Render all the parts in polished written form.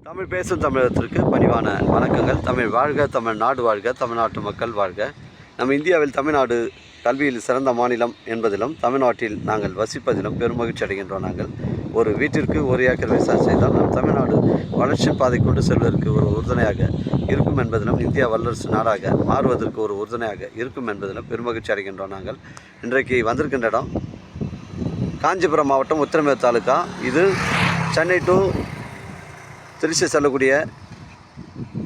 தமிழ் பேசும் தமிழகத்திற்கு பணிவான வணக்கங்கள். தமிழ் வாழ்க, தமிழ்நாடு வாழ்க, தமிழ்நாட்டு மக்கள் வாழ்க. நம்ம இந்தியாவில் தமிழ்நாடு கல்வியில் சிறந்த மாநிலம் என்பதிலும் தமிழ்நாட்டில் நாங்கள் வசிப்பதிலும் பெருமகிழ்ச்சி அடைகின்றோம். நாங்கள் ஒரு வீட்டிற்கு ஒரு ஏக்கர் விவசாயம் செய்தால் நம் தமிழ்நாடு வளர்ச்சி பாதை கொண்டு செல்வதற்கு ஒரு உறுதுணையாக இருக்கும் என்பதிலும் இந்தியா வல்லரசு நாடாக மாறுவதற்கு ஒரு உறுதுணையாக இருக்கும் என்பதிலும் பெருமகிழ்ச்சி அடைகின்றோம். நாங்கள் இன்றைக்கு வந்திருக்கின்ற இடம் காஞ்சிபுரம் மாவட்டம் உத்திரமேரூர் தாலுக்கா. இது சென்னை டு திருச்சி செல்லக்கூடிய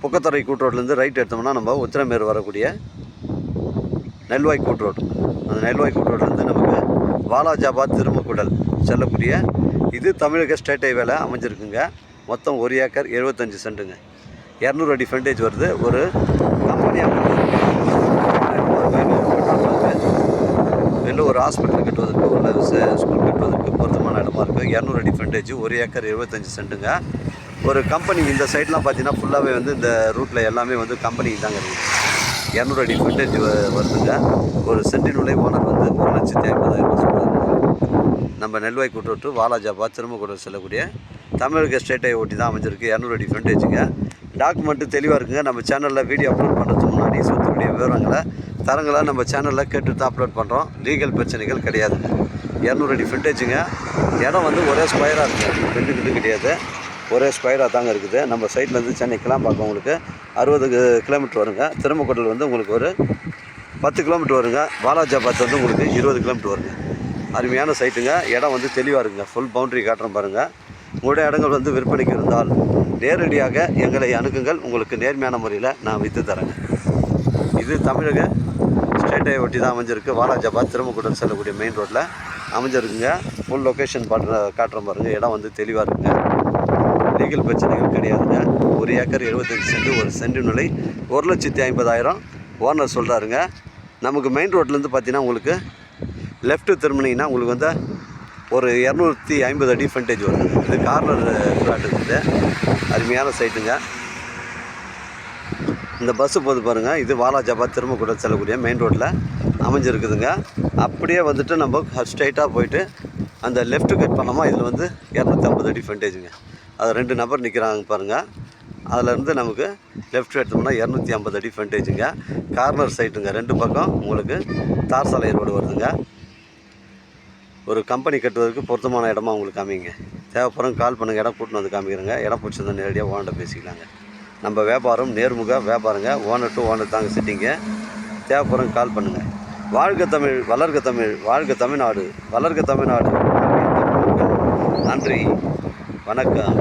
புக்கத்துறை கூட்ரோட்லேருந்து ரைட் எடுத்தோம்னா நம்ம உத்திரமேரூர் வரக்கூடிய நெல்வாய் கூட்ரோடு. அந்த நெல்வாய் கூட்ரோட்லேருந்து நமக்கு வாலாஜாபாத் திருமக்குடல் செல்லக்கூடிய இது தமிழக ஸ்டேட் ஹைவேல அமைஞ்சிருக்குங்க. மொத்தம் 1 ஏக்கர் 75 சென்ட்டுங்க. 200 அடி ஃப்ரண்டேஜ் வருது. ஒரு கம்பெனியாக வெளில ஒரு ஹாஸ்பிட்டல் கட்டுவதற்கு, ஒரு ஸ்கூல் கட்டுவதற்கு பொருத்தமான இடமா இருக்குது. 200 அடி ஃப்ரண்டேஜ், 1 ஏக்கர் 75 சென்ட்டுங்க. ஒரு கம்பெனி இந்த சைட்லாம் பார்த்தீங்கன்னா ஃபுல்லாகவே வந்து இந்த ரூட்டில் எல்லாமே வந்து கம்பெனி தாங்க இருக்குது. 200 அடி ஃப்ரண்டேஜ் வருதுங்க. ஒரு சென்டின் விலை ஓனர் வந்து 1,50,000 சொல்கிறாங்க. நம்ம நெல்வாய் கூட்டு வாலாஜாபாத் திருமக்குடல் செல்லக்கூடிய தமிழக ஸ்டேட்டை ஒட்டி தான் அமைஞ்சிருக்கு. 200 அடி ஃப்ரண்டேஜுங்க. டாக்குமெண்ட்டு தெளிவாக இருக்குங்க. நம்ம சேனலில் வீடியோ அப்லோட் பண்ணுறதுக்கு முன்னாடி சொத்துக்கூடிய விவரங்களை தரங்களை நம்ம சேனலில் கேட்டு தான் அப்லோட் பண்ணுறோம். லீகல் பிரச்சனைகள் கிடையாதுங்க. 200 அடி ஃப்ரண்டேஜுங்க. இடம் வந்து ஒரே ஸ்கொயராக இருக்குது, ரெண்டு கிடையாது, ஒரே ஸ்கொயராக தாங்க இருக்குது. நம்ம சைட்லேருந்து சென்னை கிளாம்பாக்கம் உங்களுக்கு 60 கிலோமீட்டர் வருங்க. திருமக்குடல் வந்து உங்களுக்கு ஒரு 10 கிலோமீட்டர் வருங்க. வாலாஜாபாத் வந்து உங்களுக்கு 20 கிலோமீட்டர் வருங்க. அருமையான சைட்டுங்க. இடம் வந்து தெளிவாக இருக்குங்க. ஃபுல் பவுண்ட்ரி காட்டுறோம் பாருங்கள். உங்களுடைய இடங்கள் வந்து விற்பனைக்கு இருந்தால் நேரடியாக எங்களை அணுகுங்கள். உங்களுக்கு நேர்மையான முறையில் நான் விற்று தரேங்க. இது தமிழக ஸ்டேட்டை ஒட்டி தான் அமைஞ்சிருக்கு. வாலாஜாபாத் திருமக்குடல் செல்லக்கூடிய மெயின் ரோட்டில் அமைஞ்சிருக்குங்க. ஃபுல் லொக்கேஷன் காட்டுறோம் பாருங்கள். இடம் வந்து தெளிவாக இருக்குங்க. லீகல் பிரச்சனைகள் கிடையாதுங்க. 1 ஏக்கர் 75 சென்ட், ஒரு சென்ட் விலை 1,50,000 ஓனர் சொல்கிறாருங்க. நமக்கு மெயின் ரோட்லேருந்து பார்த்தீங்கன்னா உங்களுக்கு லெஃப்ட்டு திரும்பினீங்கன்னா உங்களுக்கு வந்து ஒரு 250 அடி ஃப்ரண்டேஜ் வருது. இது கார்னர் ஃப்ளாட் இருக்குது. அருமையான சைட்டுங்க. இந்த பஸ்ஸு போது பாருங்கள். இது வாலாஜாபாத் திருமக்குடல் செல்லக்கூடிய மெயின் ரோட்டில் அமைஞ்சிருக்குதுங்க. அப்படியே வந்துட்டு நம்ம ஸ்ட்ரைட்டாக போயிட்டு அந்த லெஃப்ட்டு கட் பண்ணோமா இதில் வந்து 250 அடி ஃப்ரண்டேஜுங்க. அது 2 நபர் நிற்கிறாங்க பாருங்கள். அதிலேருந்து நமக்கு லெஃப்ட் எடுத்தோம்னா 250 அடி ஃப்ரண்டேஜுங்க. கார்னர் சைட்டுங்க. 2 பக்கம் உங்களுக்கு தார் சாலை ரோடு வருதுங்க. ஒரு கம்பெனி கட்டுவதற்கு பொருத்தமான இடமா உங்களுக்கு காமிங்க. தேவைப்படும் கால் பண்ணுங்கள். இடம் கூட்டின்னு வந்து காமிக்கிறேங்க. இடம் பிடிச்சிருந்தா நேரடியாக ஓனர்கிட்ட பேசிக்கலாங்க. நம்ம வியாபாரம் நேர்முக வியாபாரங்க. ஓனர் டு ஓனர் தாங்க சிட்டிங்க. தேவைப்படும் கால் பண்ணுங்கள். வாழ்க தமிழ், வளர்க தமிழ், வாழ்க தமிழ்நாடு, வளர்க தமிழ்நாடு. நன்றி, வணக்கம்.